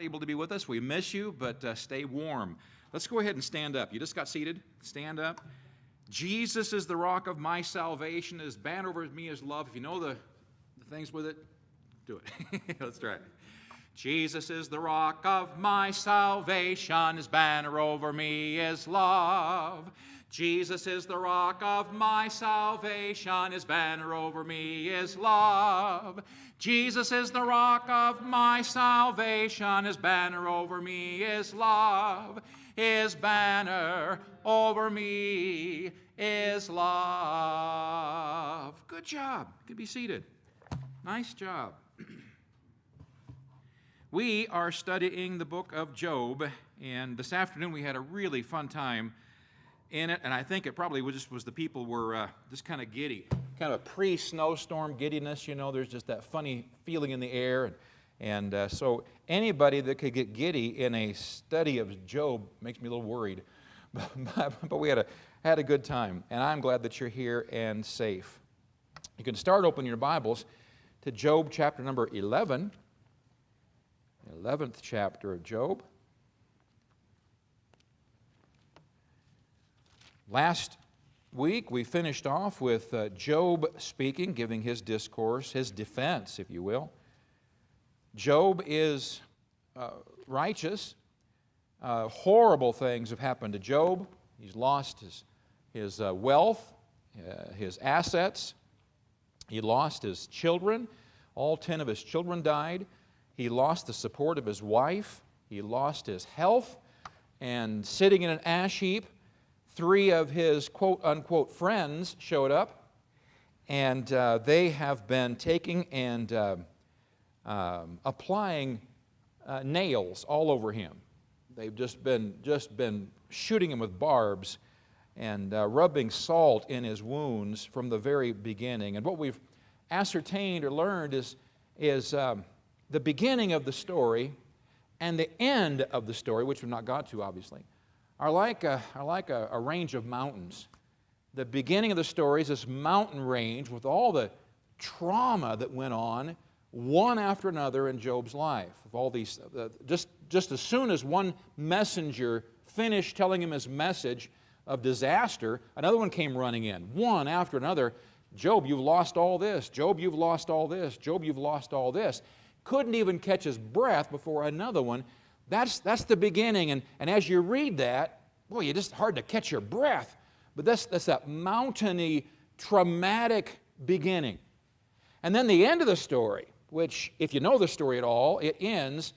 able to be with us. We miss you, but stay warm. Let's go ahead and stand up. You just got seated. Stand up. Jesus is the rock of my salvation. His banner over me is love. If you know the things with it, do it. Let's try it. Jesus is the rock of my salvation. His banner over me is love. Jesus is the rock of my salvation. His banner over me is love. Jesus is the rock of my salvation. His banner over me is love. His banner over me is love. Good job. You can be seated. Nice job. We are studying the book of Job, and this afternoon we had a really fun time in it, and I think it probably was the people were just kind of giddy, kind of a pre-snowstorm giddiness. You know, there's just that funny feeling in the air, and so anybody that could get giddy in a study of Job makes me a little worried. But we had a good time, and I'm glad that you're here and safe. You can start opening your Bibles to Job chapter number 11. 11th chapter of Job. Last week we finished off with Job speaking, giving his discourse, his defense, if you will. Job is righteous. Horrible things have happened to Job. He's lost his wealth, his assets. He lost his children. All 10 of his children died. He lost the support of his wife. He lost his health. And sitting in an ash heap, 3 of his quote-unquote friends showed up. And they have been taking and applying nails all over him. They've just been shooting him with barbs and rubbing salt in his wounds from the very beginning. And what we've ascertained or learned is the beginning of the story and the end of the story, which we've not got to, obviously, are like a range of mountains. The beginning of the story is this mountain range with all the trauma that went on, one after another in Job's life. Of all these, just as soon as one messenger finished telling him his message of disaster, another one came running in, one after another. Job, you've lost all this. Job, you've lost all this. Job, you've lost all this. Couldn't even catch his breath before another one. That's the beginning. And as you read that, boy, it's just hard to catch your breath. But that's that mountainy, traumatic beginning. And then the end of the story, which, if you know the story at all, it ends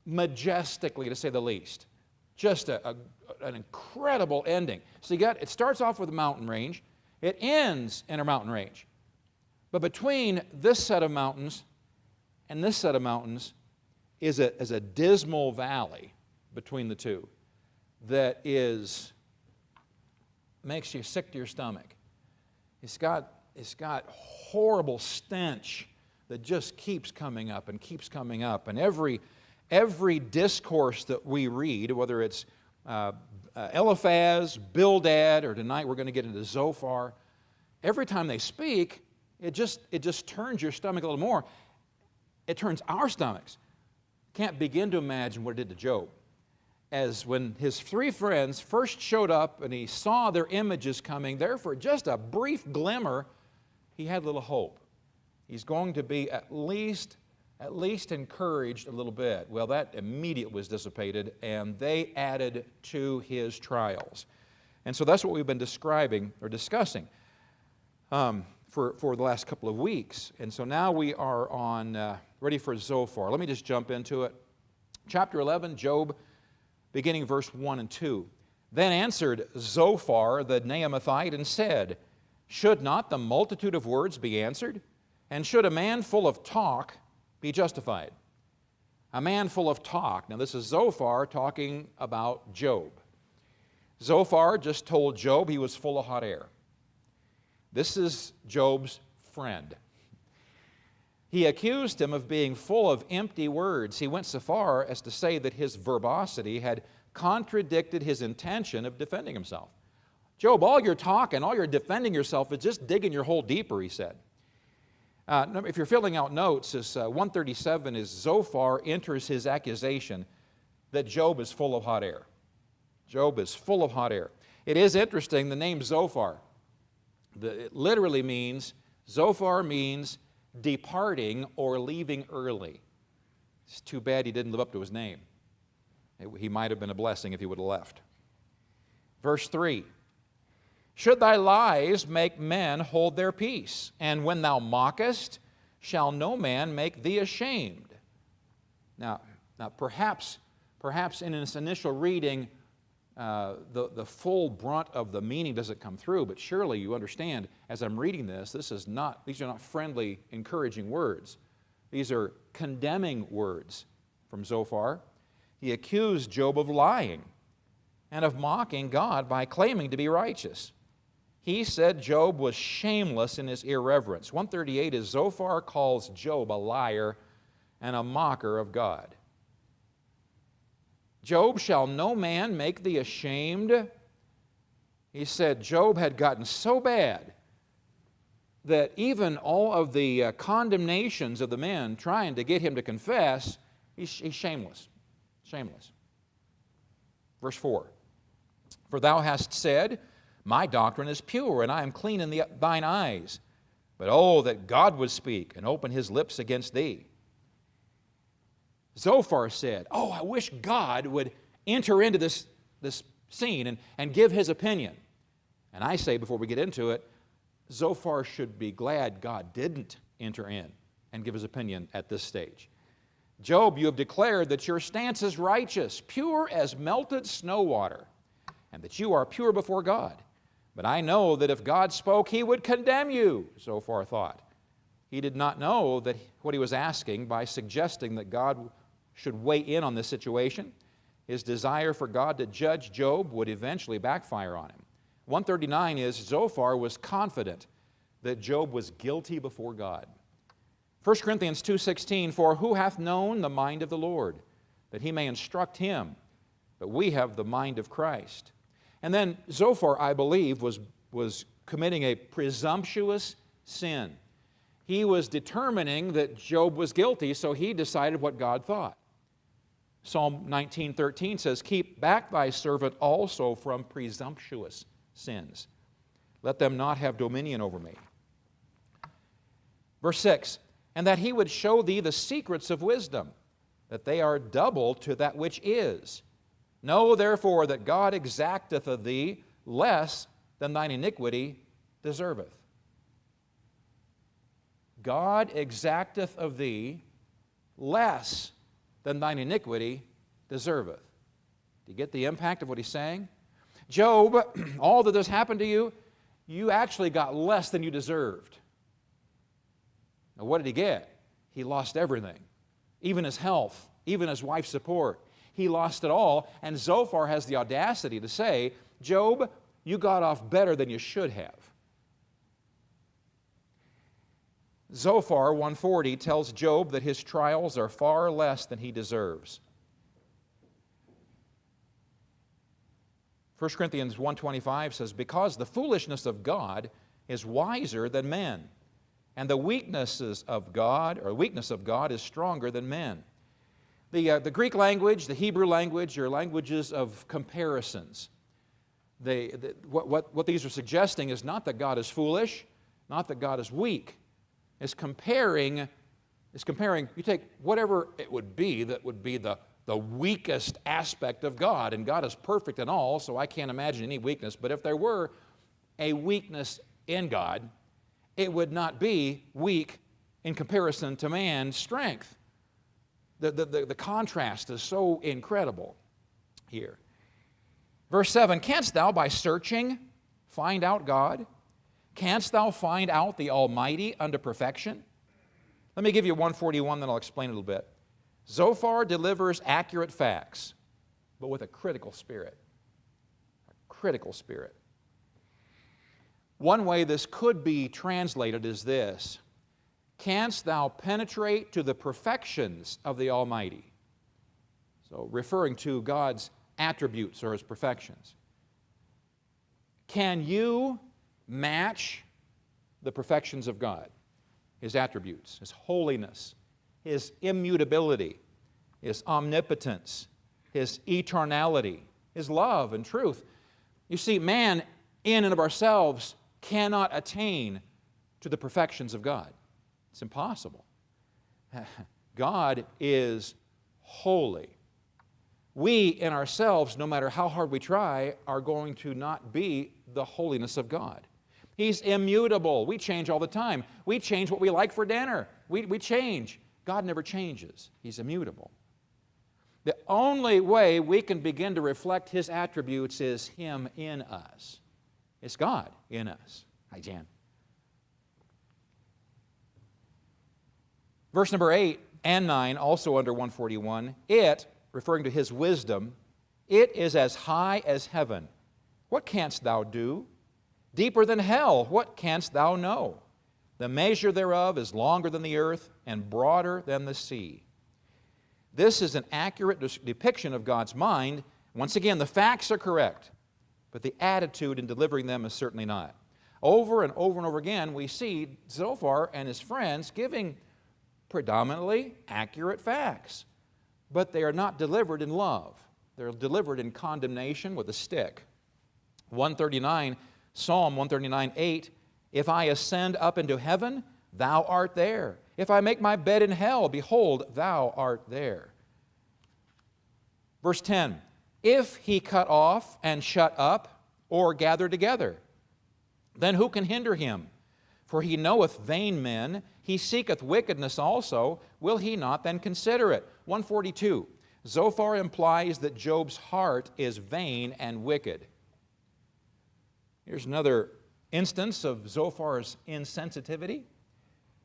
majestically, to say the least. Just an incredible ending. So it starts off with a mountain range. It ends in a mountain range. But between this set of mountains and this set of mountains is a dismal valley between the two that makes you sick to your stomach. It's got horrible stench that just keeps coming up and keeps coming up. And every discourse that we read, whether it's Eliphaz, Bildad, or tonight we're going to get into Zophar, every time they speak, it just turns your stomach a little more. It turns our stomachs. Can't begin to imagine what it did to Job. As when his 3 friends first showed up and he saw their images coming there for just a brief glimmer, he had little hope. He's going to be at least encouraged a little bit. Well, that immediately was dissipated, and they added to his trials. And so that's what we've been describing or discussing for the last couple of weeks. And so now we are on ready for Zophar. Let me just jump into it. Chapter 11, Job, beginning verse 1 and 2. Then answered Zophar the Naamathite and said, should not the multitude of words be answered? And should a man full of talk be justified? A man full of talk. Now this is Zophar talking about Job. Zophar just told Job he was full of hot air. This is Job's friend. He accused him of being full of empty words. He went so far as to say that his verbosity had contradicted his intention of defending himself. Job, all your talk and all your defending yourself is just digging your hole deeper, he said. If you're filling out notes, this 137 is Zophar enters his accusation that Job is full of hot air. Job is full of hot air. It is interesting, the name Zophar, it literally means, Zophar means departing or leaving early. It's too bad he didn't live up to his name. He might have been a blessing if he would have left. Verse 3, should thy lies make men hold their peace? And when thou mockest, shall no man make thee ashamed? Now perhaps in this initial reading, the full brunt of the meaning doesn't come through, but surely you understand, as I'm reading this, these are not friendly, encouraging words. These are condemning words from Zophar. He accused Job of lying and of mocking God by claiming to be righteous. He said Job was shameless in his irreverence. 138 is Zophar calls Job a liar and a mocker of God. Job, shall no man make thee ashamed? He said Job had gotten so bad that even all of the condemnations of the men trying to get him to confess, he's shameless. Shameless. Verse 4, for thou hast said, my doctrine is pure, and I am clean in thine eyes. But oh, that God would speak and open his lips against thee. Zophar said, oh, I wish God would enter into this scene and give his opinion. And I say, before we get into it, Zophar should be glad God didn't enter in and give his opinion at this stage. Job, you have declared that your stance is righteous, pure as melted snow water, and that you are pure before God. But I know that if God spoke, he would condemn you, Zophar thought. He did not know that what he was asking by suggesting that God should weigh in on this situation. His desire for God to judge Job would eventually backfire on him. 139 is Zophar was confident that Job was guilty before God. 1 Corinthians 2:16, for who hath known the mind of the Lord, that he may instruct him? But we have the mind of Christ. And then Zophar, I believe, was committing a presumptuous sin. He was determining that Job was guilty, so he decided what God thought. Psalm 19:13 says, keep back thy servant also from presumptuous sins. Let them not have dominion over me. Verse 6, and that he would show thee the secrets of wisdom, that they are double to that which is. Know therefore that God exacteth of thee less than thine iniquity deserveth. God exacteth of thee less than thine iniquity deserveth. Do you get the impact of what he's saying? Job, all that this happened to you, you actually got less than you deserved. Now what did he get? He lost everything, even his health, even his wife's support. He lost it all, and Zophar has the audacity to say, Job, you got off better than you should have. Zophar 140 tells Job that his trials are far less than he deserves. 1 Corinthians 1:25 says, because the foolishness of God is wiser than men, and the weaknesses of God, or weakness of God, is stronger than men. The Greek language, the Hebrew language, are languages of comparisons. What these are suggesting is not that God is foolish, not that God is weak. It's comparing, you take whatever it would be that would be the weakest aspect of God, and God is perfect in all, so I can't imagine any weakness. But if there were a weakness in God, it would not be weak in comparison to man's strength. The contrast is so incredible here. Verse 7, canst thou by searching find out God? Canst thou find out the Almighty unto perfection? Let me give you 141, then I'll explain it a little bit. Zophar delivers accurate facts, but with a critical spirit. A critical spirit. One way this could be translated is this: canst thou penetrate to the perfections of the Almighty? So, referring to God's attributes or His perfections. Can you match the perfections of God? His attributes, His holiness, His immutability, His omnipotence, His eternality, His love and truth. You see, man in and of ourselves cannot attain to the perfections of God. It's impossible. God is holy. We in ourselves, no matter how hard we try, are going to not be the holiness of God. He's immutable. We change all the time. We change what we like for dinner. We change. God never changes. He's immutable. The only way we can begin to reflect His attributes is Him in us. It's God in us. Hi, Jan. Verse number 8 and 9, also under 141, it, referring to His wisdom, it is as high as heaven. What canst thou do? Deeper than hell, what canst thou know? The measure thereof is longer than the earth and broader than the sea. This is an accurate depiction of God's mind. Once again, the facts are correct, but the attitude in delivering them is certainly not. Over and over and over again, we see Zophar and his friends giving predominantly accurate facts, but they are not delivered in love. They're delivered in condemnation with a stick. 139, Psalm 139:8, if I ascend up into heaven, thou art there. If I make my bed in hell, behold, thou art there. Verse 10, if he cut off and shut up or gather together, then who can hinder him? For he knoweth vain men, he seeketh wickedness also, will he not then consider it? 142, Zophar implies that Job's heart is vain and wicked. Here's another instance of Zophar's insensitivity.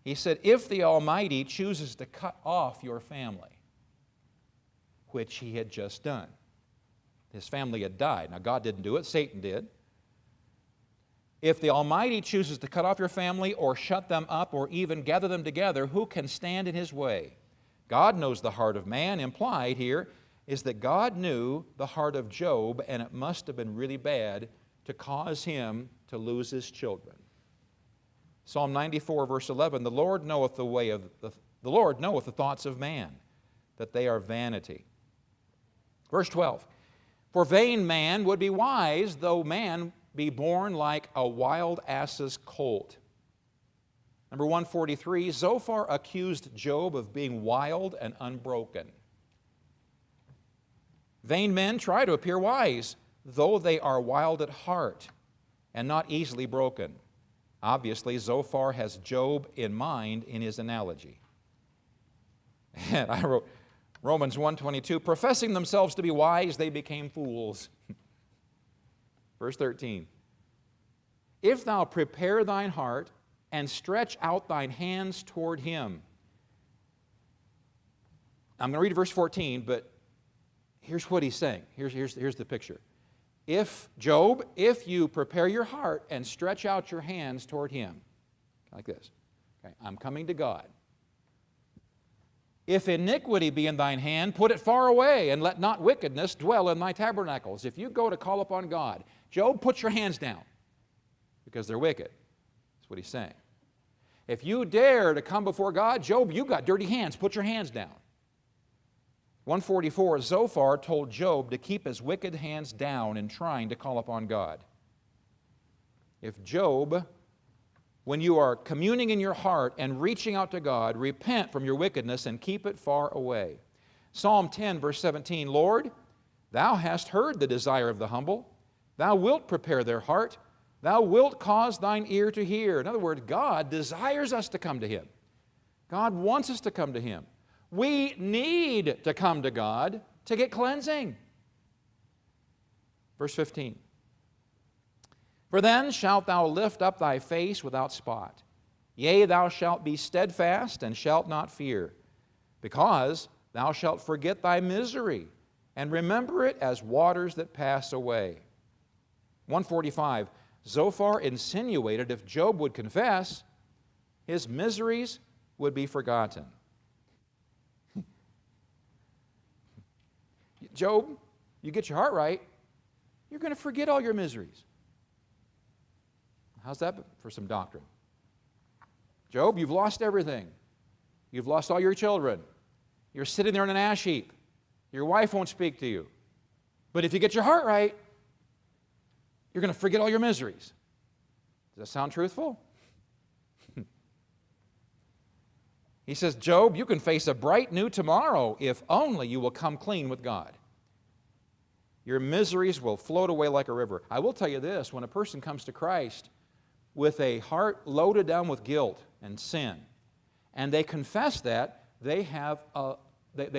He said, if the Almighty chooses to cut off your family, which He had just done. His family had died. Now, God didn't do it, Satan did. If the Almighty chooses to cut off your family or shut them up or even gather them together, who can stand in His way? God knows the heart of man. Implied here is that God knew the heart of Job, and it must have been really bad to cause him to lose his children. Psalm 94, verse 11, the Lord knoweth the thoughts of man, that they are vanity. Verse 12, for vain man would be wise, though man be born like a wild ass's colt. Number 143, Zophar accused Job of being wild and unbroken. Vain men try to appear wise, though they are wild at heart and not easily broken. Obviously, Zophar has Job in mind in his analogy. And I wrote Romans 1:22, professing themselves to be wise, they became fools. Verse 13, if thou prepare thine heart and stretch out thine hands toward him. I'm going to read verse 14, but here's what he's saying. Here's the picture. If, Job, if you prepare your heart and stretch out your hands toward him, like this, okay, I'm coming to God. If iniquity be in thine hand, put it far away, and let not wickedness dwell in thy tabernacles. If you go to call upon God, Job, put your hands down, because they're wicked. That's what he's saying. If you dare to come before God, Job, you've got dirty hands, put your hands down. 144, Zophar told Job to keep his wicked hands down in trying to call upon God. If Job, when you are communing in your heart and reaching out to God, repent from your wickedness and keep it far away. Psalm 10, verse 17, Lord, thou hast heard the desire of the humble. Thou wilt prepare their heart. Thou wilt cause thine ear to hear. In other words, God desires us to come to Him. God wants us to come to Him. We need to come to God to get cleansing. Verse 15. For then shalt thou lift up thy face without spot. Yea, thou shalt be steadfast and shalt not fear, because thou shalt forget thy misery and remember it as waters that pass away. 145. Zophar insinuated if Job would confess, his miseries would be forgotten. Job, you get your heart right, you're going to forget all your miseries. How's that for some doctrine? Job, you've lost everything. You've lost all your children. You're sitting there in an ash heap. Your wife won't speak to you. But if you get your heart right, you're going to forget all your miseries. Does that sound truthful? He says, Job, you can face a bright new tomorrow if only you will come clean with God. Your miseries will float away like a river. I will tell you this, when a person comes to Christ with a heart loaded down with guilt and sin, and they confess that, they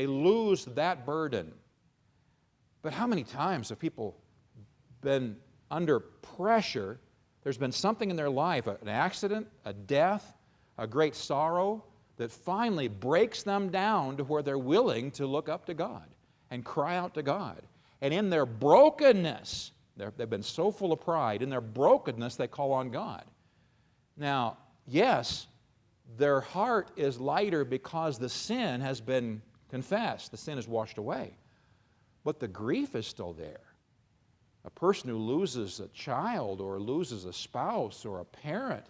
lose that burden. But how many times have people been under pressure? There's been something in their life, an accident, a death, a great sorrow, that finally breaks them down to where they're willing to look up to God and cry out to God. And in their brokenness, they've been so full of pride, in their brokenness they call on God. Now, yes, their heart is lighter because the sin has been confessed, the sin is washed away. But the grief is still there. A person who loses a child or loses a spouse or a parent,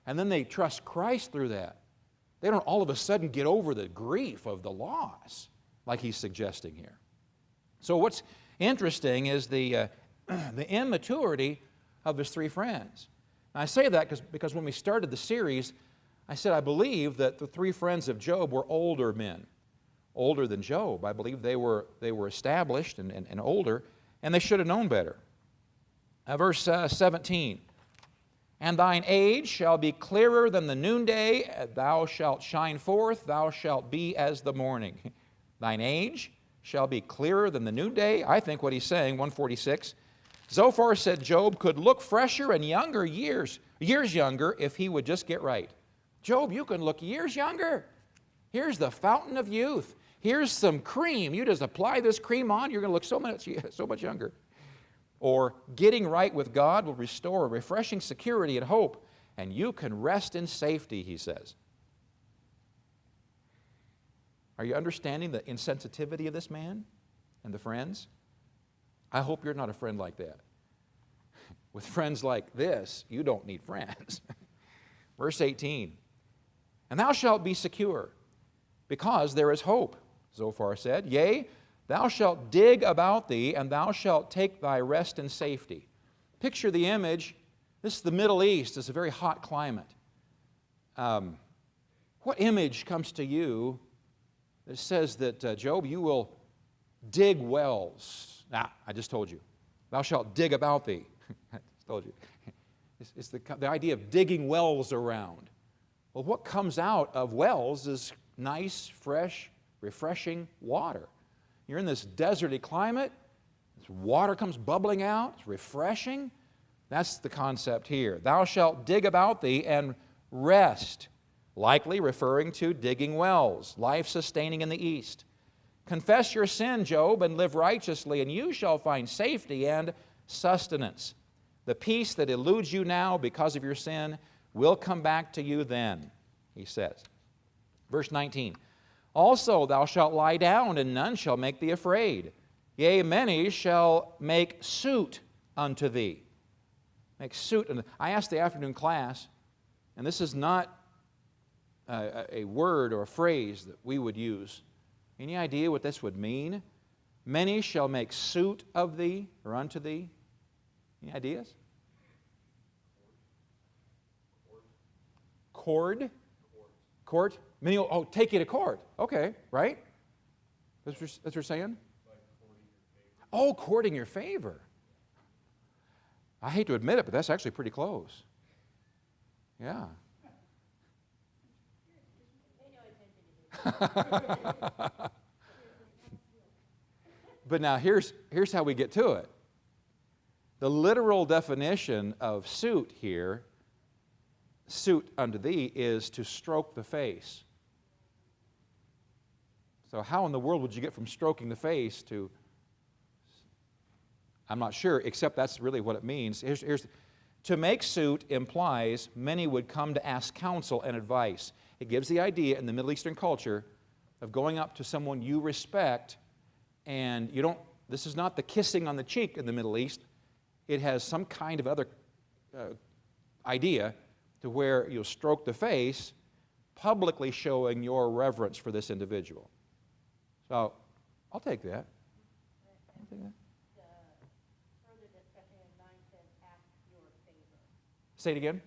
and then they trust Christ through that, they don't all of a sudden get over the grief of the loss, like he's suggesting here. So what's interesting is the immaturity of his three friends. And I say that because when we started the series, I said I believe that the three friends of Job were older men, older than Job. I believe they were established and older, and they should have known better. Verse 17. And thine age shall be clearer than the noonday, thou shalt shine forth, thou shalt be as the morning. Thine age shall be clearer than the noonday. I think what he's saying, 146, Zophar said Job could look fresher and younger years younger if he would just get right. Job, you can look years younger. Here's the fountain of youth. Here's some cream. You just apply this cream on, you're going to look so much younger. Or getting right with God will restore a refreshing security and hope, and you can rest in safety, he says. Are you understanding the insensitivity of this man and the friends? I hope you're not a friend like that. With friends like this, you don't need friends. Verse 18, and thou shalt be secure, because there is hope, Zophar said. Yea, thou shalt dig about thee, and thou shalt take thy rest in safety. Picture the image. This is the Middle East. It's a very hot climate. What image comes to you that says that, Job, you will dig wells? I just told you. Thou shalt dig about thee. I just told you. It's the idea of digging wells around. Well, what comes out of wells is nice, fresh, refreshing water. You're in this deserty climate, this water comes bubbling out, it's refreshing. That's the concept here. Thou shalt dig about thee and rest, likely referring to digging wells, life-sustaining in the east. Confess your sin, Job, and live righteously, and you shall find safety and sustenance. The peace that eludes you now because of your sin will come back to you then, he says. Verse 19. Also thou shalt lie down, and none shall make thee afraid. Yea, many shall make suit unto thee. Make suit. I asked the afternoon class, and this is not a word or a phrase that we would use. Any idea what this would mean? Many shall make suit of thee or unto thee. Any ideas? Cord? Court? Many will take you to court. Okay, right? That's what you're saying? Oh, courting your favor. I hate to admit it, but that's actually pretty close. Yeah. But now here's how we get to it. The literal definition of suit here, suit unto thee, is to stroke the face. So how in the world would you get from stroking the face to, I'm not sure, except that's really what it means. To make suit implies many would come to ask counsel and advice. It gives the idea in the Middle Eastern culture of going up to someone you respect, and you don't, this is not the kissing on the cheek in the Middle East. It has some kind of other idea. to where you'll stroke the face, publicly showing your reverence for this individual. So, I'll take that. I'll take that. Further discussion in 9 says, ask your favor. Say it again.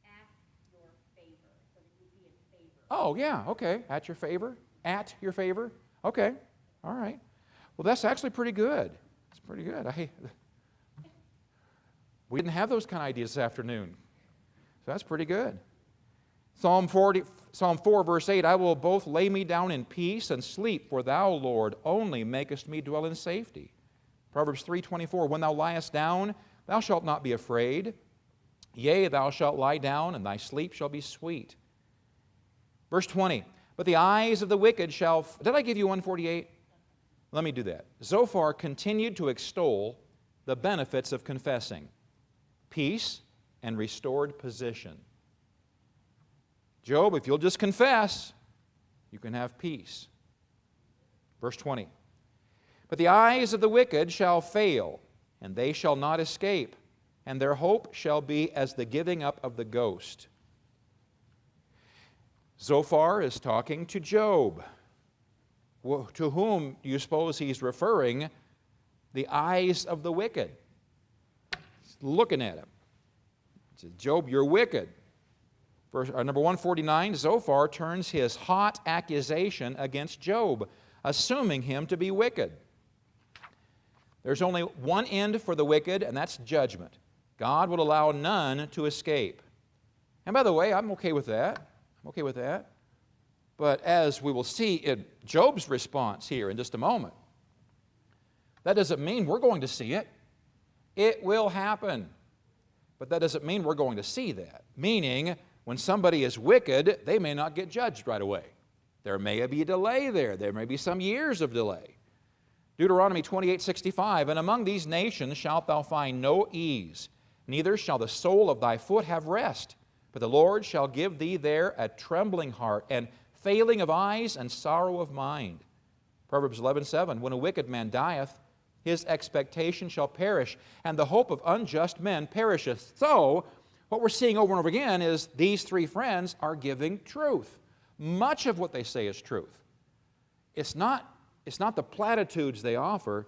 Ask your favor, so that you be in favor. Oh, yeah, okay. At your favor? At your favor? Okay. All right. Well, that's actually pretty good. It's pretty good. We didn't have those kind of ideas this afternoon. So that's pretty good. Psalm 4, verse 8, I will both lay me down in peace and sleep, for thou, Lord, only makest me dwell in safety. Proverbs 3:24, when thou liest down, thou shalt not be afraid. Yea, thou shalt lie down, and thy sleep shall be sweet. Verse 20, but the eyes of the wicked shall... Did I give you 148? Let me do that. Zophar continued to extol the benefits of confessing. Peace and restored position. Job, if you'll just confess, you can have peace. Verse 20. But the eyes of the wicked shall fail, and they shall not escape, and their hope shall be as the giving up of the ghost. Zophar is talking to Job. To whom do you suppose he's referring? The eyes of the wicked. He's looking at him. He says, Job, you're wicked. Number 149, Zophar turns his hot accusation against Job, assuming him to be wicked. There's only one end for the wicked, and that's judgment. God will allow none to escape. And by the way, I'm okay with that. I'm okay with that. But as we will see in Job's response here in just a moment, that doesn't mean we're going to see it. It will happen. But that doesn't mean we're going to see that. Meaning, when somebody is wicked, they may not get judged right away. There may be a delay there. There may be some years of delay. Deuteronomy 28:65, and among these nations shalt thou find no ease, neither shall the sole of thy foot have rest. But the Lord shall give thee there a trembling heart, and failing of eyes, and sorrow of mind. Proverbs 11:7, when a wicked man dieth, his expectation shall perish, and the hope of unjust men perisheth. So, what we're seeing over and over again is these three friends are giving truth. Much of what they say is truth. It's not the platitudes they offer,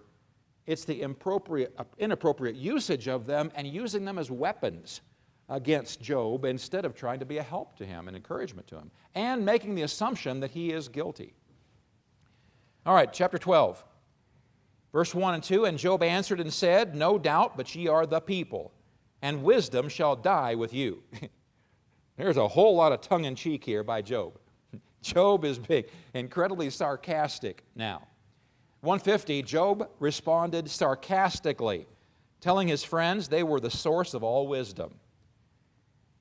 it's the inappropriate usage of them and using them as weapons against Job instead of trying to be a help to him and encouragement to him, and making the assumption that he is guilty. All right, chapter 12, verse 1 and 2, and Job answered and said, no doubt, but ye are the people, and wisdom shall die with you. There's a whole lot of tongue-in-cheek here by Job. Job is being incredibly sarcastic now. 150, Job responded sarcastically, telling his friends they were the source of all wisdom.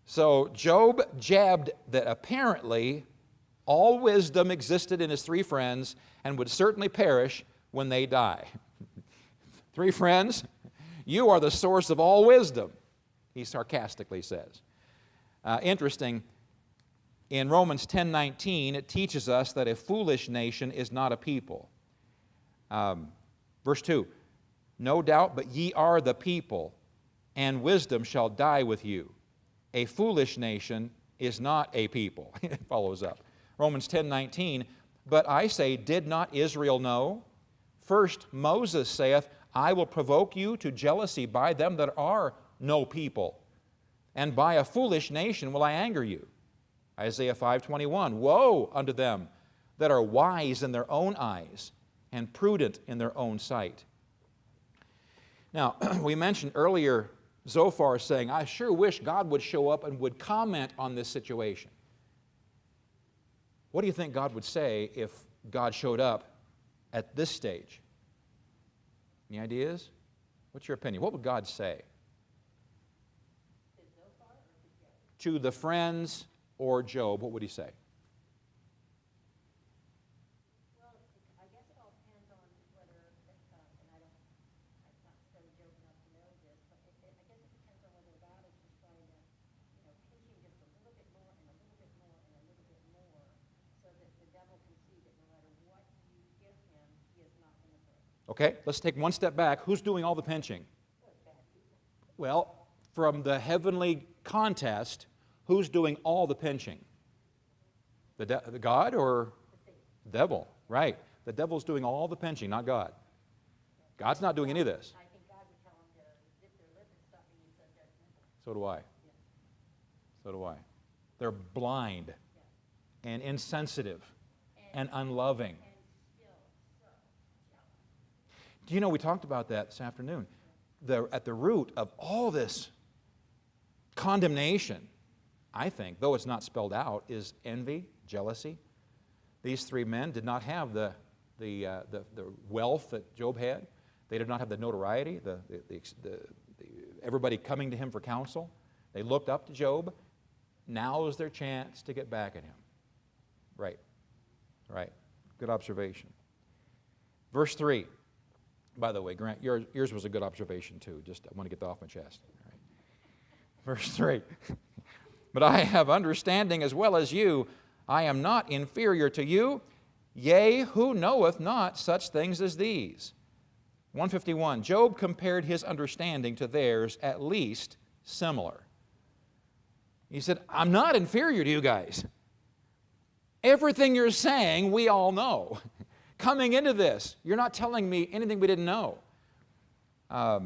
So Job jabbed that apparently all wisdom existed in his three friends and would certainly perish when they die. Three friends, you are the source of all wisdom, he sarcastically says. Interesting, in Romans 10:19, it teaches us that a foolish nation is not a people. Verse 2, no doubt, but ye are the people, and wisdom shall die with you. A foolish nation is not a people. It follows up. Romans 10:19, but I say, did not Israel know? First Moses saith, I will provoke you to jealousy by them that are no people, and by a foolish nation will I anger you. Isaiah 5:21, woe unto them that are wise in their own eyes and prudent in their own sight. Now, we mentioned earlier Zophar saying, I sure wish God would show up and would comment on this situation. What do you think God would say if God showed up at this stage? Any ideas? What's your opinion? What would God say? To the friends or Job, what would he say? Well, I guess it all depends on whether, and I've not studied Job enough to know this, but I guess it depends on whether God is just trying to, pinch him just a little bit more and a little bit more and a little bit more, so that the devil can see that no matter what you give him, he is not going to break. Okay, let's take one step back. Who's doing all the pinching? Well, from the heavenly contest, who's doing all the pinching? The God or the devil? Right. The devil's doing all the pinching, not God. God's not doing any of this. I think God would tell them to dip their lip and stop being so judgmental. So do I. So do I. They're blind and insensitive and unloving. And still so jealous. Do you know, we talked about that this afternoon. At the root of all this condemnation, I think, though it's not spelled out, is envy, jealousy. These three men did not have the wealth that Job had. They did not have the notoriety, everybody coming to him for counsel. They looked up to Job. Now is their chance to get back at him. Right. Right. Good observation. Verse 3. By the way, Grant, yours was a good observation too. Just I want to get that off my chest. All right. Verse 3. But I have understanding as well as you. I am not inferior to you. Yea, who knoweth not such things as these? 151. Job compared his understanding to theirs, at least similar. He said, I'm not inferior to you guys. Everything you're saying, we all know. Coming into this, you're not telling me anything we didn't know. I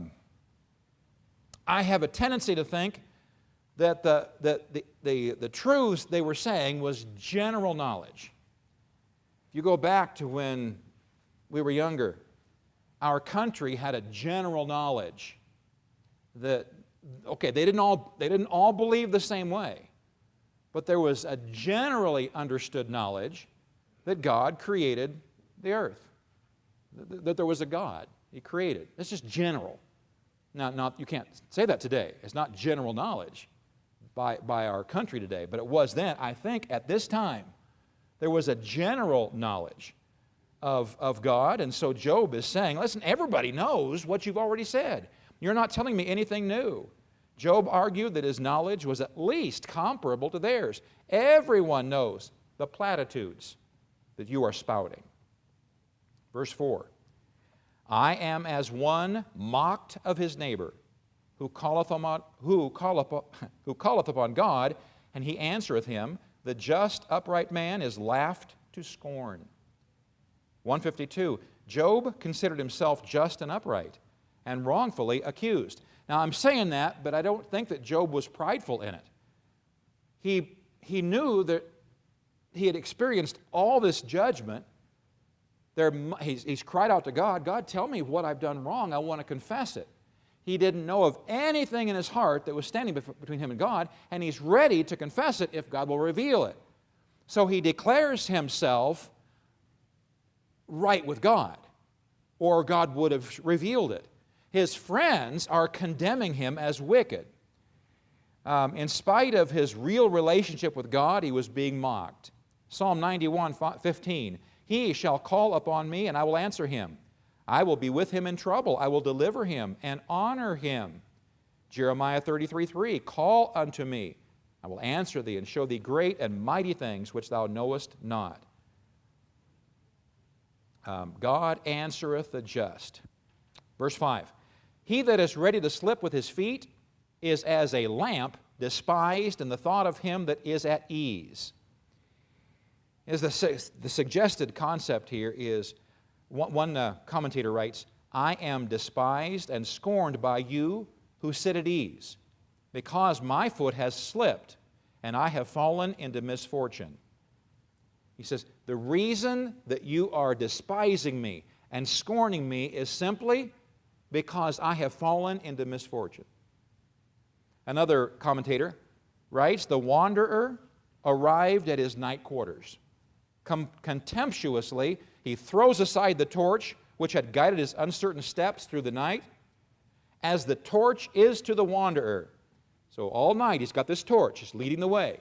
have a tendency to think that the truths they were saying was general knowledge. If you go back to when we were younger, our country had a general knowledge that, okay, they didn't all believe the same way, but there was a generally understood knowledge that God created the earth, that there was a God He created. It's just general. Now, you can't say that today. It's not general knowledge by our country today, but it was then. I think at this time, there was a general knowledge of God, and so Job is saying, listen, everybody knows what you've already said. You're not telling me anything new. Job argued that his knowledge was at least comparable to theirs. Everyone knows the platitudes that you are spouting. Verse 4, I am as one mocked of his neighbor, who calleth upon God, and he answereth him. The just, upright man is laughed to scorn. 152, Job considered himself just and upright, and wrongfully accused. Now, I'm saying that, but I don't think that Job was prideful in it. He knew that he had experienced all this judgment. He's cried out to God, God, tell me what I've done wrong. I want to confess it. He didn't know of anything in his heart that was standing between him and God, and he's ready to confess it if God will reveal it. So he declares himself right with God, or God would have revealed it. His friends are condemning him as wicked. In spite of his real relationship with God, he was being mocked. Psalm 91:15, He shall call upon me, and I will answer him. I will be with him in trouble. I will deliver him and honor him. Jeremiah 33:3, Call unto me. I will answer thee and show thee great and mighty things which thou knowest not. God answereth the just. Verse 5, He that is ready to slip with his feet is as a lamp despised in the thought of him that is at ease. The suggested concept here is, one commentator writes, I am despised and scorned by you who sit at ease, because my foot has slipped, and I have fallen into misfortune. He says, the reason that you are despising me and scorning me is simply because I have fallen into misfortune. Another commentator writes, the wanderer arrived at his night quarters. Contemptuously, he throws aside the torch which had guided his uncertain steps through the night, as the torch is to the wanderer. So all night he's got this torch, he's leading the way.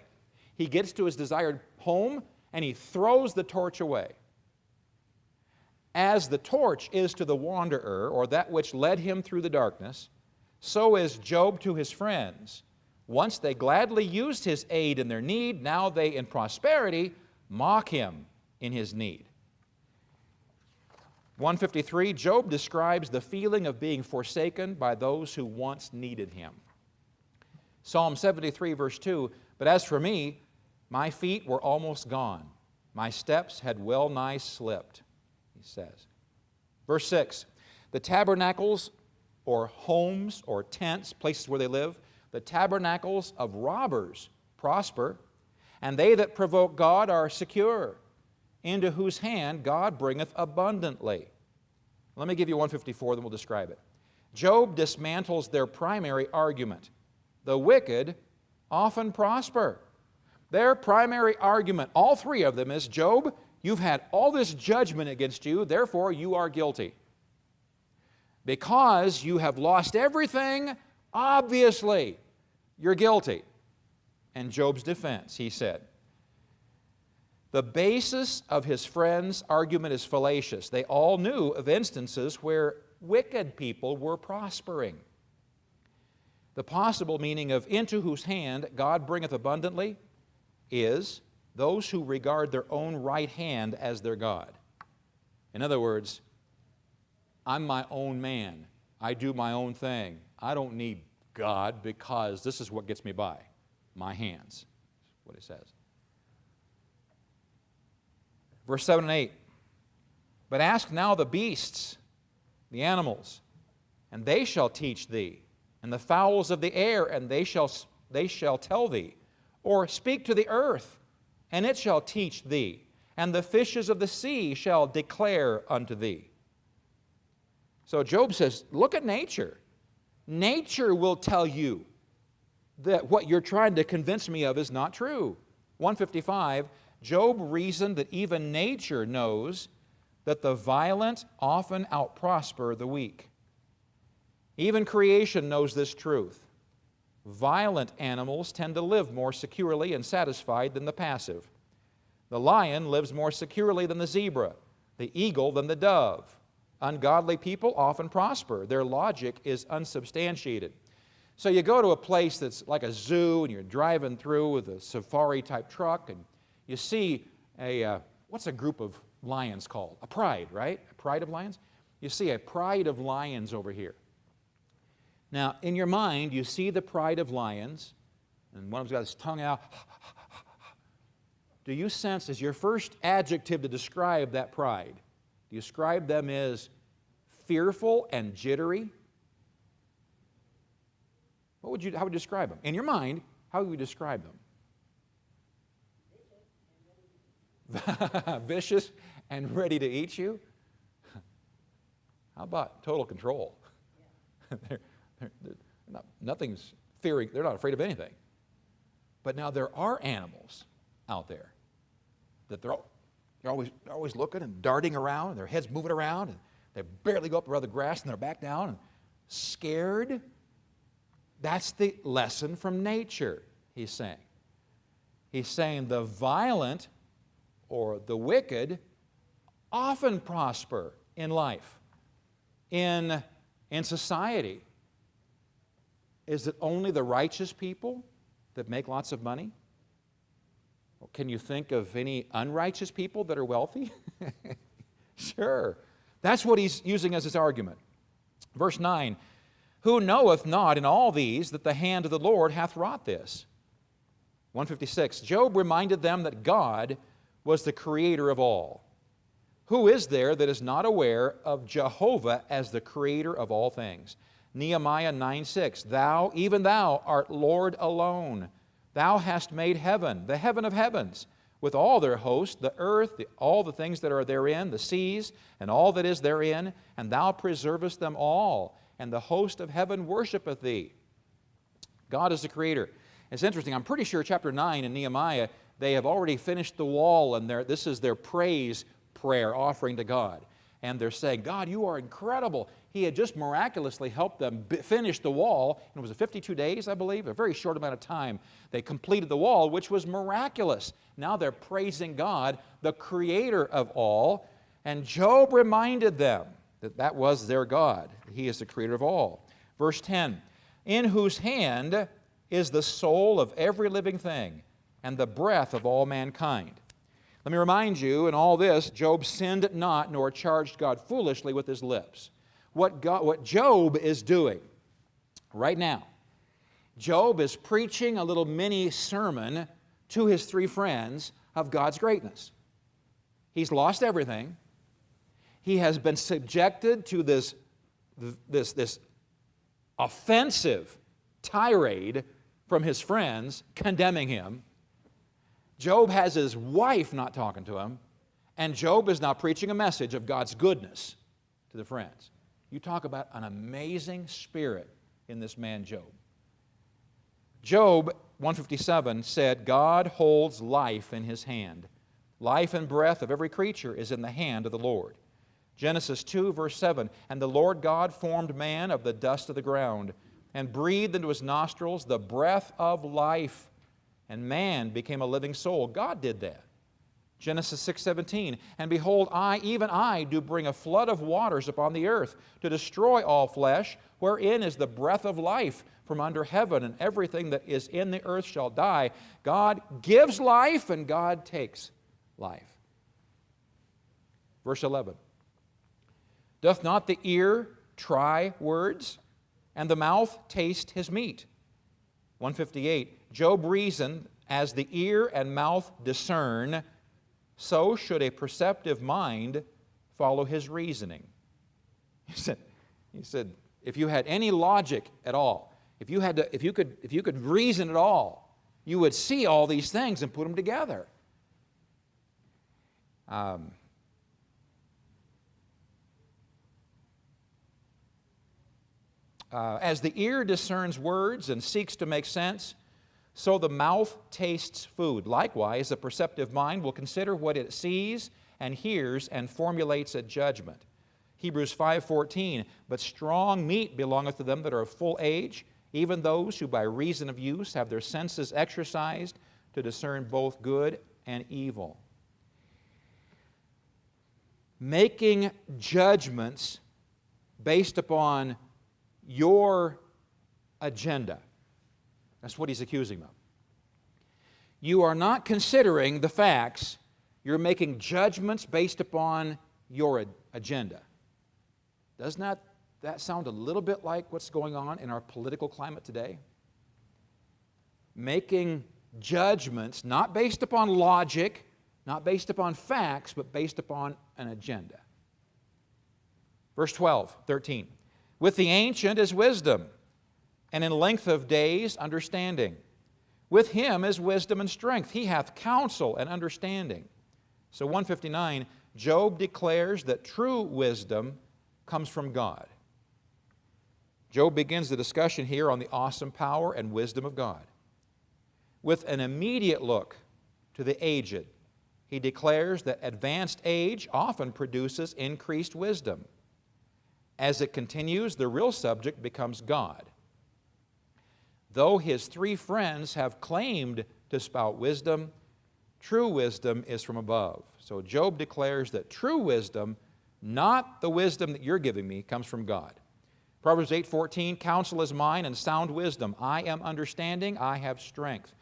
He gets to his desired home, and he throws the torch away. As the torch is to the wanderer, or that which led him through the darkness, so is Job to his friends. Once they gladly used his aid in their need, now they in prosperity mock him in his need. 153, Job describes the feeling of being forsaken by those who once needed him. Psalm 73, verse 2, but as for me, my feet were almost gone. My steps had well nigh slipped, he says. Verse 6, the tabernacles or homes or tents, places where they live, the tabernacles of robbers prosper, and they that provoke God are secure, into whose hand God bringeth abundantly. Let me give you 154, then we'll describe it. Job dismantles their primary argument. The wicked often prosper. Their primary argument, all three of them, is, Job, you've had all this judgment against you, therefore you are guilty. Because you have lost everything, obviously, you're guilty. And Job's defense, he said, the basis of his friend's argument is fallacious. They all knew of instances where wicked people were prospering. The possible meaning of into whose hand God bringeth abundantly is those who regard their own right hand as their God. In other words, I'm my own man. I do my own thing. I don't need God because this is what gets me by. My hands. That's what it says. Verse 7 and 8. But ask now the beasts, the animals, and they shall teach thee, and the fowls of the air, and they shall tell thee. Or speak to the earth, and it shall teach thee, and the fishes of the sea shall declare unto thee. So Job says, look at nature. Nature will tell you that what you're trying to convince me of is not true. 155, Job reasoned that even nature knows that the violent often outprosper the weak. Even creation knows this truth. Violent animals tend to live more securely and satisfied than the passive. The lion lives more securely than the zebra, the eagle than the dove. Ungodly people often prosper. Their logic is unsubstantiated. So you go to a place that's like a zoo, and you're driving through with a safari-type truck, and you see what's a group of lions called? A pride, right? A pride of lions? You see a pride of lions over here. Now, in your mind, you see the pride of lions, and one of them's got his tongue out. Do you sense, as your first adjective to describe that pride, do you describe them as fearful and jittery? How would you describe them? In your mind, how would you describe them? Vicious and ready to eat you? How about total control? Nothing's fearing, they're not afraid of anything. But now there are animals out there that they're always looking and darting around, and their heads moving around, and they barely go up around the grass, and they're back down and scared. That's the lesson from nature, he's saying. He's saying the violent or the wicked often prosper in life, in society. Is it only the righteous people that make lots of money? Well, can you think of any unrighteous people that are wealthy? Sure. That's what he's using as his argument. Verse 9, who knoweth not in all these that the hand of the Lord hath wrought this? 156, Job reminded them that God was the creator of all. Who is there that is not aware of Jehovah as the creator of all things? Nehemiah 9:6, thou, even thou, art Lord alone. Thou hast made heaven, the heaven of heavens, with all their host, the earth, all the things that are therein, the seas, and all that is therein, and thou preservest them all, and the host of heaven worshipeth thee. God is the creator. It's interesting, I'm pretty sure chapter 9 in Nehemiah, they have already finished the wall, and this is their praise prayer offering to God. And they're saying, God, you are incredible. He had just miraculously helped them finish the wall. And it was 52 days, I believe, a very short amount of time. They completed the wall, which was miraculous. Now they're praising God, the creator of all. And Job reminded them that that was their God. He is the creator of all. Verse 10, in whose hand is the soul of every living thing, and the breath of all mankind. Let me remind you, in all this, Job sinned not, nor charged God foolishly with his lips. What Job is doing right now Job is preaching a little mini sermon to his three friends of God's greatness. He's lost everything. He has been subjected to this offensive tirade from his friends condemning him. Job has his wife not talking to him, and Job is now preaching a message of God's goodness to the friends. You talk about an amazing spirit in this man Job. Job 157 said, God holds life in His hand. Life and breath of every creature is in the hand of the Lord. Genesis 2, verse 7, and the Lord God formed man of the dust of the ground and breathed into his nostrils the breath of life, and man became a living soul. God did that. Genesis 6:17, and behold, I, even I, do bring a flood of waters upon the earth to destroy all flesh, wherein is the breath of life from under heaven, and everything that is in the earth shall die. God gives life, and God takes life. Verse 11, doth not the ear try words, and the mouth taste his meat? 158, Job reasoned, as the ear and mouth discern, so should a perceptive mind follow his reasoning. He said, if you had any logic at all, if you could reason at all, you would see all these things and put them together. As the ear discerns words and seeks to make sense, so the mouth tastes food. Likewise, the perceptive mind will consider what it sees and hears and formulates a judgment. Hebrews 5:14, but strong meat belongeth to them that are of full age, even those who by reason of use have their senses exercised to discern both good and evil. Making judgments based upon your agenda. That's what he's accusing them of. You are not considering the facts. You're making judgments based upon your agenda. Doesn't that sound a little bit like what's going on in our political climate today? Making judgments not based upon logic, not based upon facts, but based upon an agenda. Verse 13. With the ancient is wisdom, and in length of days understanding. With him is wisdom and strength. He hath counsel and understanding. So 159, Job declares that true wisdom comes from God. Job begins the discussion here on the awesome power and wisdom of God. With an immediate look to the aged, he declares that advanced age often produces increased wisdom. As it continues, the real subject becomes God. Though his three friends have claimed to spout wisdom, true wisdom is from above. So Job declares that true wisdom, not the wisdom that you're giving me, comes from God. Proverbs 8:14, counsel is mine and sound wisdom. I am understanding, I have strength.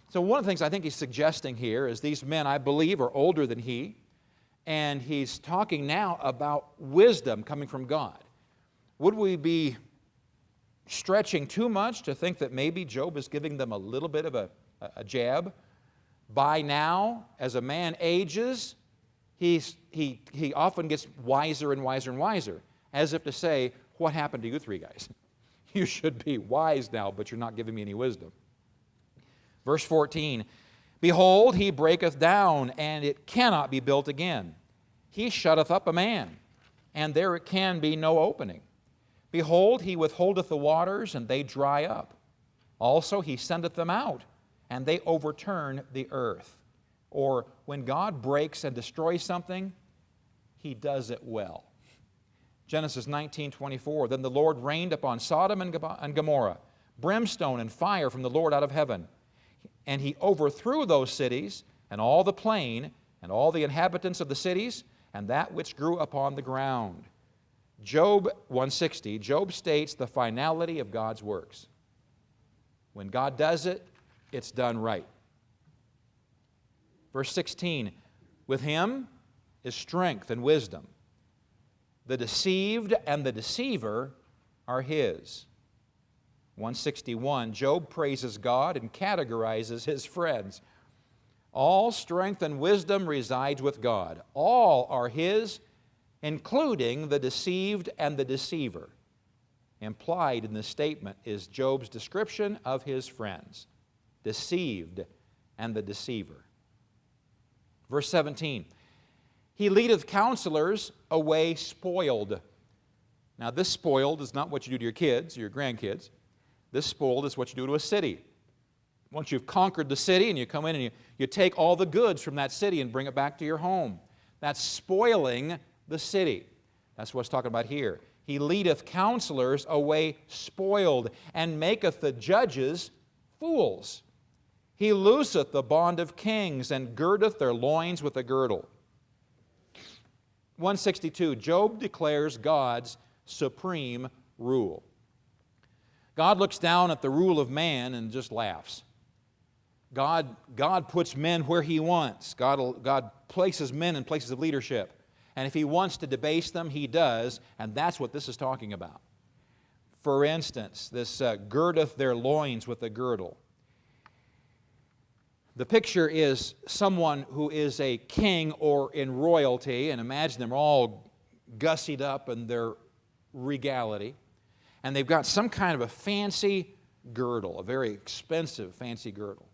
So one of the things I think he's suggesting here is these men, I believe, are older than he, and he's talking now about wisdom coming from God. Would we be stretching too much to think that maybe Job is giving them a little bit of a jab? By now, as a man ages, he often gets wiser and wiser and wiser, as if to say, what happened to you three guys? You should be wise now, but you're not giving me any wisdom. Verse 14, behold, he breaketh down, and it cannot be built again. He shutteth up a man, and there can be no opening. Behold, he withholdeth the waters, and they dry up. Also he sendeth them out, and they overturn the earth. Or when God breaks and destroys something, he does it well. Genesis 19:24, then the Lord rained upon Sodom and Gomorrah brimstone and fire from the Lord out of heaven. And he overthrew those cities, and all the plain, and all the inhabitants of the cities, and that which grew upon the ground. Job 160, Job states the finality of God's works. When God does it, it's done right. Verse 16, with him is strength and wisdom. The deceived and the deceiver are his. 161, Job praises God and categorizes his friends. All strength and wisdom resides with God. All are His, including the deceived and the deceiver. Implied in this statement is Job's description of his friends, deceived and the deceiver. Verse 17, He leadeth counselors away spoiled. Now this spoiled is not what you do to your kids, your grandkids. This spoiled is what you do to a city. Once you've conquered the city and you come in and you take all the goods from that city and bring it back to your home. That's spoiling the city. That's what it's talking about here. He leadeth counselors away spoiled, and maketh the judges fools. He looseth the bond of kings, and girdeth their loins with a girdle. 162, Job declares God's supreme rule. God looks down at the rule of man and just laughs. God puts men where He wants. God places men in places of leadership. And if He wants to debase them, He does, and that's what this is talking about. For instance, this girdeth their loins with a girdle. The picture is someone who is a king or in royalty, and imagine them all gussied up in their regality, and they've got some kind of a fancy girdle, a very expensive fancy girdle.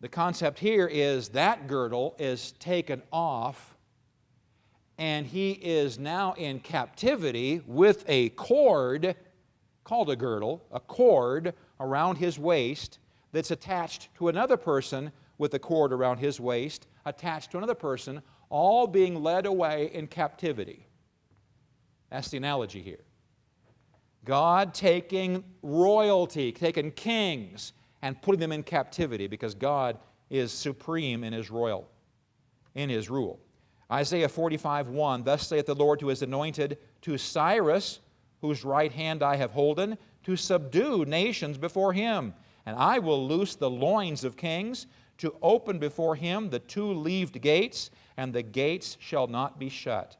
The concept here is that girdle is taken off, and he is now in captivity with a cord, called a girdle, a cord around his waist that's attached to another person with a cord around his waist, attached to another person, all being led away in captivity. That's the analogy here. God taking royalty, taking kings, and putting them in captivity because God is supreme in His rule. Isaiah 45:1, Thus saith the Lord to His anointed, to Cyrus, whose right hand I have holden, to subdue nations before Him. And I will loose the loins of kings, to open before Him the two-leaved gates, and the gates shall not be shut.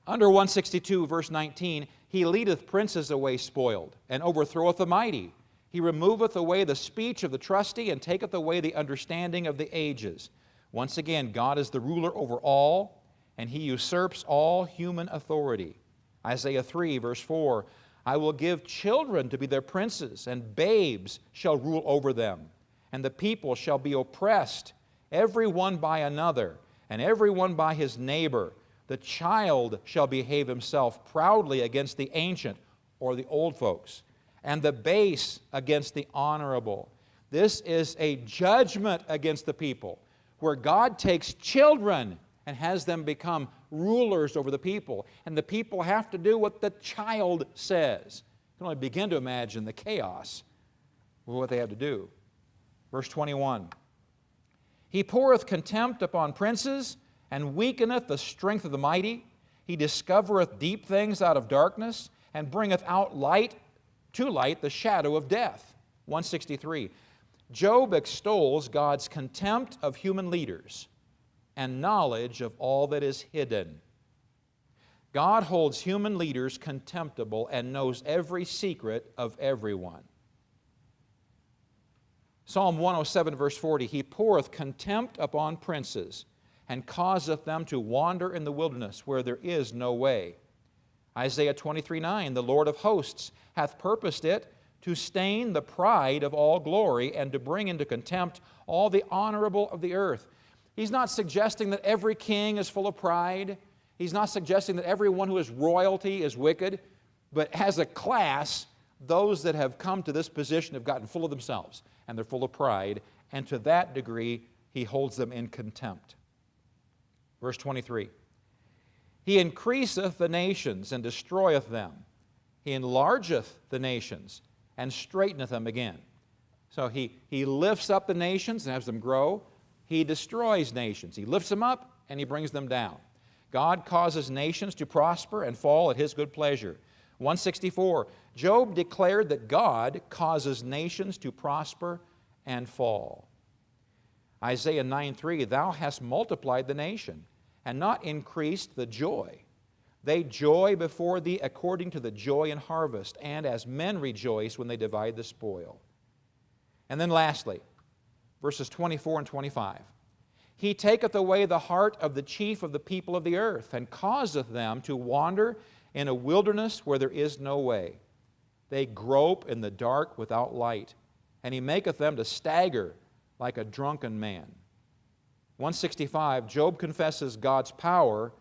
Under 162, verse 19, He leadeth princes away spoiled, and overthroweth the mighty. He removeth away the speech of the trusty, and taketh away the understanding of the ages. Once again, God is the ruler over all, and He usurps all human authority. Isaiah 3, verse 4, I will give children to be their princes, and babes shall rule over them. And the people shall be oppressed, every one by another, and every one by his neighbor. The child shall behave himself proudly against the ancient, or the old folks, and the base against the honorable. This is a judgment against the people, where God takes children and has them become rulers over the people. And the people have to do what the child says. You can only begin to imagine the chaos of what they have to do. Verse 21, He poureth contempt upon princes, and weakeneth the strength of the mighty. He discovereth deep things out of darkness, and bringeth out light to light the shadow of death. 163. Job extols God's contempt of human leaders and knowledge of all that is hidden. God holds human leaders contemptible and knows every secret of everyone. Psalm 107, verse 40, He poureth contempt upon princes, and causeth them to wander in the wilderness where there is no way. Isaiah 23:9, The Lord of hosts hath purposed it to stain the pride of all glory, and to bring into contempt all the honorable of the earth. He's not suggesting that every king is full of pride. He's not suggesting that everyone who is royalty is wicked. But as a class, those that have come to this position have gotten full of themselves, and they're full of pride, and to that degree, He holds them in contempt. Verse 23, He increaseth the nations and destroyeth them. He enlargeth the nations and straighteneth them again. So he lifts up the nations and has them grow. He destroys nations. He lifts them up and He brings them down. God causes nations to prosper and fall at His good pleasure. 164, Job declared that God causes nations to prosper and fall. Isaiah 9:3, Thou hast multiplied the nation, and not increased the joy. They joy before thee according to the joy in harvest, and as men rejoice when they divide the spoil. And then lastly, verses 24 and 25. He taketh away the heart of the chief of the people of the earth, and causeth them to wander in a wilderness where there is no way. They grope in the dark without light, and He maketh them to stagger like a drunken man. 165, Job confesses God's power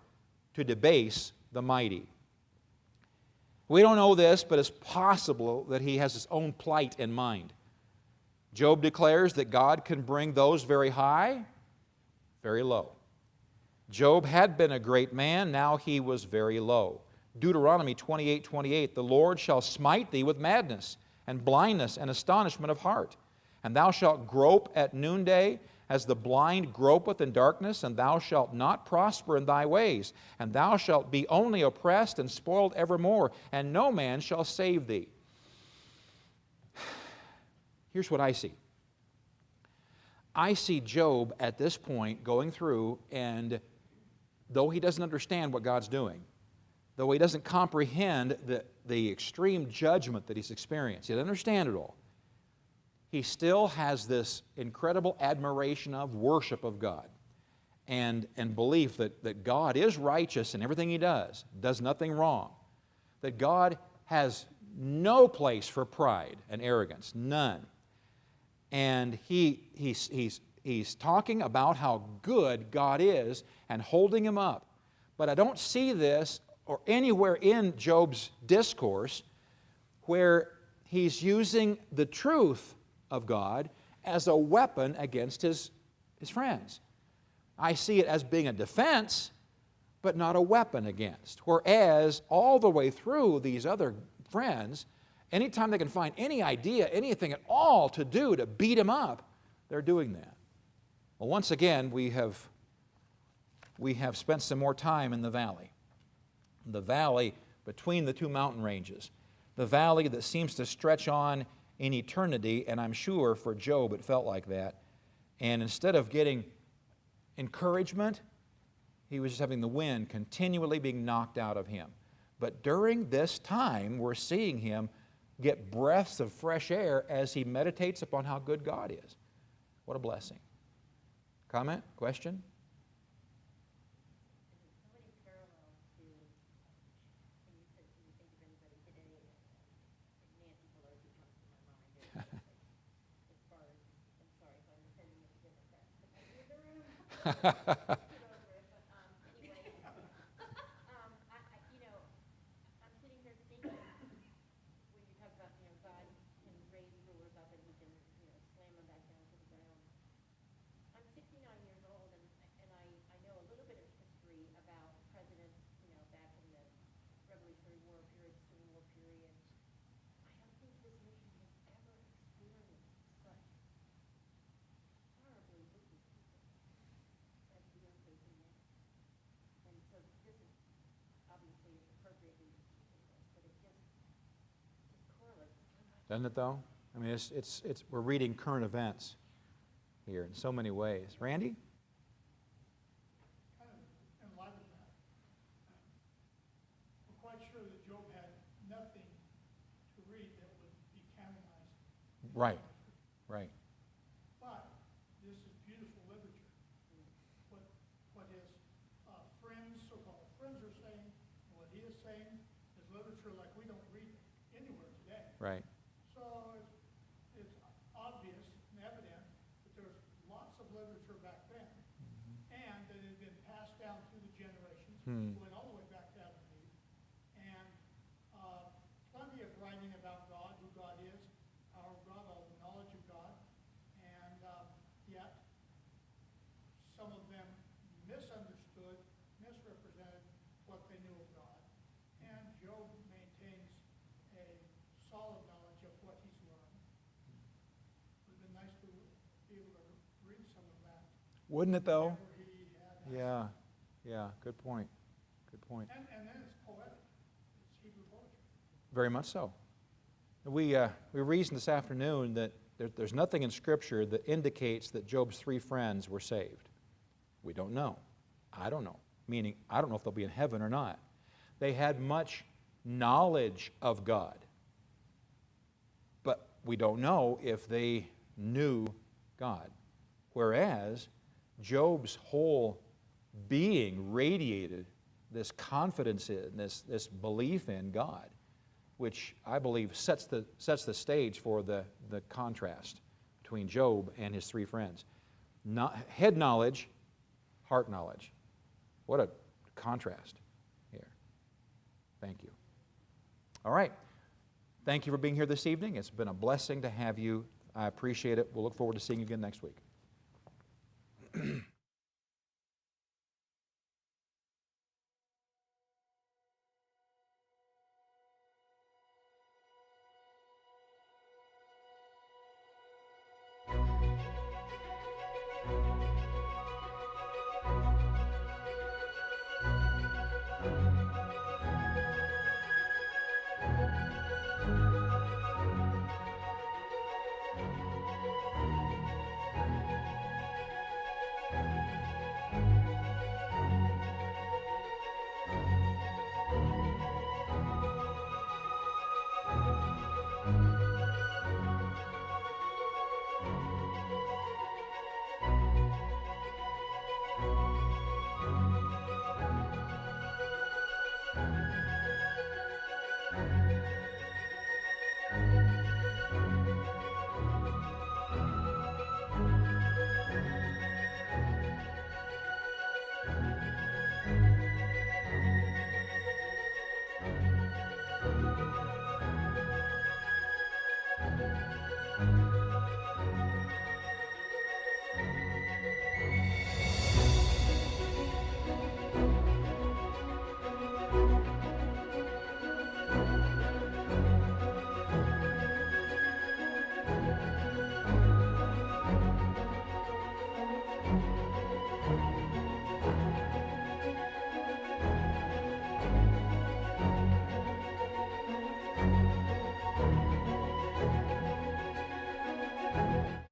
to debase the mighty. We don't know this, but it's possible that he has his own plight in mind. Job declares that God can bring those very high, very low. Job had been a great man, now he was very low. Deuteronomy 28:28, the Lord shall smite thee with madness and blindness and astonishment of heart. And thou shalt grope at noonday as the blind gropeth in darkness, and thou shalt not prosper in thy ways. And thou shalt be only oppressed and spoiled evermore, and no man shall save thee. Here's what I see. I see Job at this point going through, and though he doesn't understand what God's doing, though he doesn't comprehend the extreme judgment that he's experienced, he doesn't understand it all, he still has this incredible admiration of worship of God and belief that God is righteous in everything He does nothing wrong, that God has no place for pride and arrogance, none. And he's talking about how good God is and holding Him up. But I don't see this or anywhere in Job's discourse where he's using the truth of God as a weapon against his friends. I see it as being a defense, but not a weapon against. Whereas all the way through these other friends, anytime they can find any idea, anything at all to do to beat him up, they're doing that. Well, once again, we have spent some more time in the valley between the two mountain ranges, the valley that seems to stretch on in eternity, and I'm sure for Job it felt like that. And instead of getting encouragement, he was just having the wind continually being knocked out of him. But during this time, we're seeing him get breaths of fresh air as he meditates upon how good God is. What a blessing. Comment? Question? I'm sitting here thinking, when you talk about, God can raise rulers up and He can, slam them back down to the ground. I'm 69 years old, and I know a little bit of history about presidents, back in the Revolutionary War period, Civil War period. I don't think this nation has ever experienced such horribly wicked people as we are facing now. And so this is obviously appropriately teaching this, but it just correlates so much. Doesn't it though? I mean, we're reading current events here in so many ways. Randy? Kind of in light of that, I'm quite sure that Job had nothing to read that would be canonized. Right. But this is beautiful literature. What his friends, so-called friends, are saying, and what he is saying, is literature like we don't read anywhere today. Right. So it's obvious and evident that there's lots of literature back then, and that it had been passed down through the generations, going all the way back to Adam and Eve, and plenty of writing about God, who God is, power of God, all the knowledge of God, and yet some of them misunderstood, misrepresented what they knew of God, and Job maintains a solid knowledge of what he's learned. It would have been nice to be able to read some of that. Wouldn't it though? whenever he had access. Yeah. Good point. And then it's poetic. It's Hebrew poetry. Very much so. We reasoned this afternoon that there's nothing in Scripture that indicates that Job's three friends were saved. We don't know. I don't know. Meaning, I don't know if they'll be in heaven or not. They had much knowledge of God. But we don't know if they knew God. Whereas Job's whole being radiated this confidence in, this belief in God, which I believe sets the stage for the contrast between Job and his three friends. Head knowledge, heart knowledge. What a contrast here. Thank you. All right. Thank you for being here this evening. It's been a blessing to have you. I appreciate it. We'll look forward to seeing you again next week.